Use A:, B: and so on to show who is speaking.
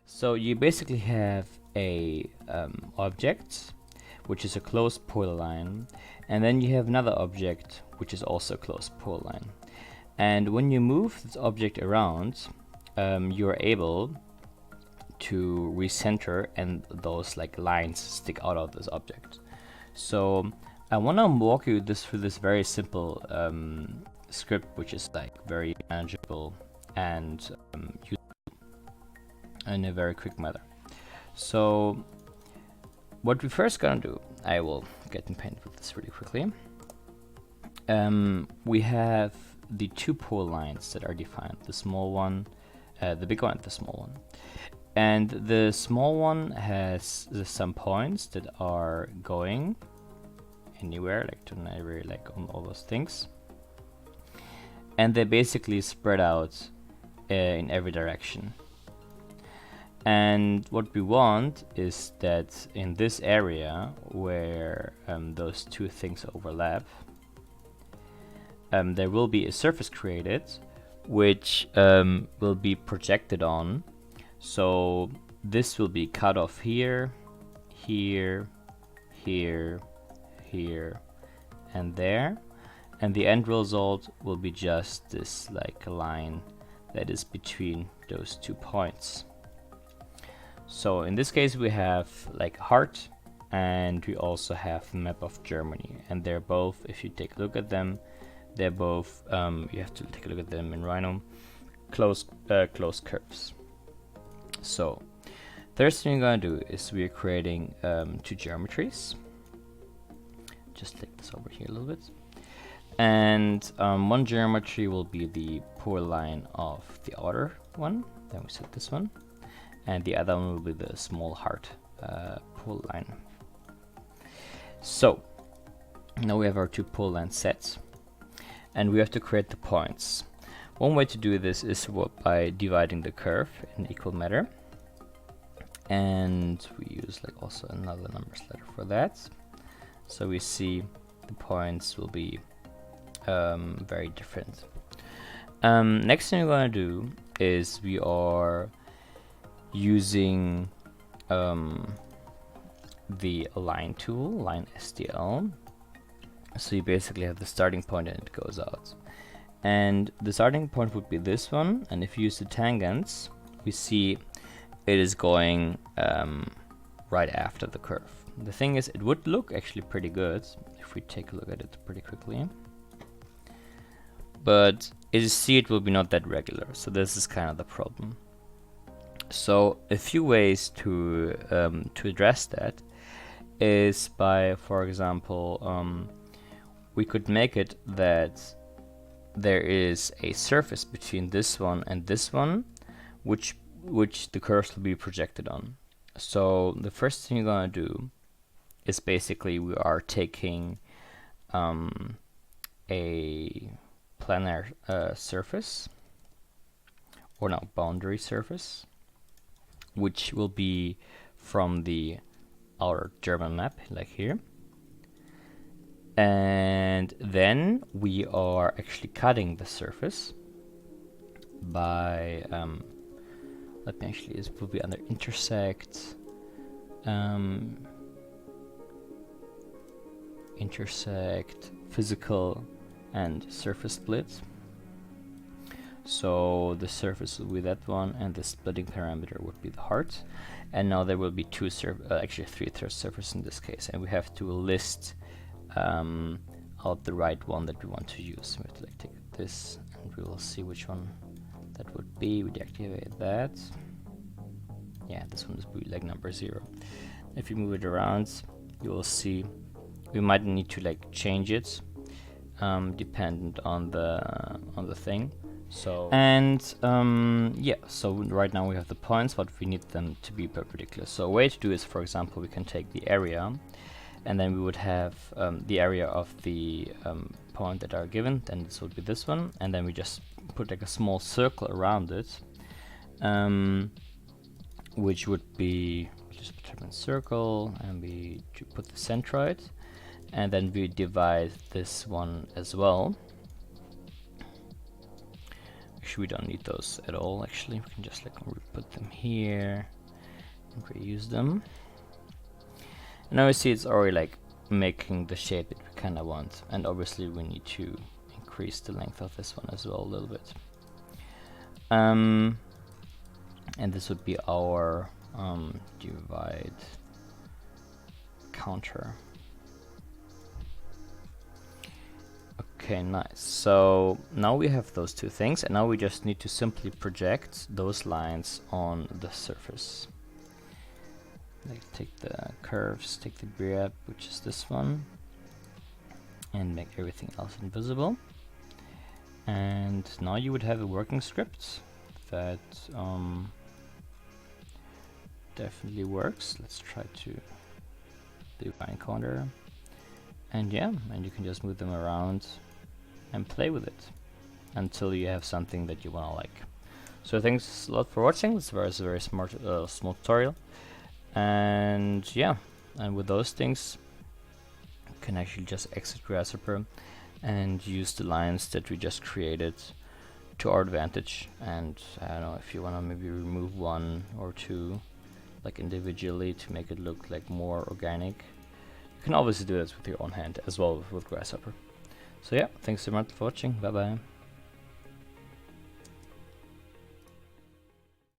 A: So you basically have a object, which is a closed polyline, and then you have another object, which is also a closed polyline. And when you move this object around, you're able to recenter, and those like lines stick out of this object. So I want to walk you through this very simple script, which is like very manageable and useful in a very quick manner. So what we first gonna do, I will get in paint with this really quickly. We have the two polylines that are defined, the small one, the big one and the small one. And the small one has some points that are going anywhere, like to neighbor, like on all those things. And they basically spread out in every direction. And what we want is that in this area where those two things overlap, there will be a surface created which will be projected on. So this will be cut off here, here, here, here, and there. And the end result will be just this like a line that is between those 2 points. So in this case we have like a heart, and we also have the map of Germany, and they're both, if you take a look at them, they're both, you have to take a look at them in Rhino, closed curves. So first thing we're gonna do is we're creating 2 geometries. Just take this over here a little bit. And one geometry will be the polyline of the outer one, then we set this one. And the other one will be the small heart polyline. So now we have our 2 polylines set, and we have to create the points. One way to do this is by dividing the curve in equal measure, and we use like also another numbers letter for that. So we see the points will be very different. Next thing we're gonna do is we are using the line tool, line STL. So you basically have the starting point and it goes out. And the starting point would be this one, and if you use the tangents, we see it is going right after the curve. The thing is, it would look actually pretty good if we take a look at it pretty quickly. But as you see, it will be not that regular, so this is kind of the problem. So a few ways to address that is by, for example, we could make it that there is a surface between this one and this one, which the curves will be projected on. So the first thing you're gonna do is basically we are taking a planar surface, or no, boundary surface, which will be from the outer German map, like here. And then we are actually cutting the surface by, let me actually, this will be under intersect, intersect, physical, and surface split. So the surface will be that one, and the splitting parameter would be the heart. And now there will be actually 3 surfaces in this case, and we have to list out the right one that we want to use. We have to like take this, and we will see which one that would be. We deactivate that. Yeah, this one is like number 0. If you move it around, you will see we might need to like change it, dependent on the thing. So and yeah, so right now we have the points, but we need them to be perpendicular. So a way to do is, for example, we can take the area, and then we would have the area of the point that are given, then this would be this one, and then we just put like a small circle around it, which would be just put a circle, and we put the centroid, and then we divide this one as well. Actually, we don't need those at all. Actually, we can just like put them here, and reuse them. And now we see it's already like making the shape that we kind of want, and obviously we need to increase the length of this one as well a little bit. And this would be our divide counter. Okay, nice. So now we have those two things, and now we just need to simply project those lines on the surface. Like take the curves, take the grid, which is this one, and make everything else invisible. And now you would have a working script that definitely works. Let's try to do line counter, and yeah, and you can just move them around and play with it until you have something that you want to like. So thanks a lot for watching. This was a very smart small tutorial, and yeah, and with those things you can actually just exit Grasshopper and use the lines that we just created to our advantage. And I don't know, if you want to maybe remove one or two like individually to make it look like more organic, you can obviously do this with your own hand as well with Grasshopper. So yeah, thanks so much for watching. Bye bye.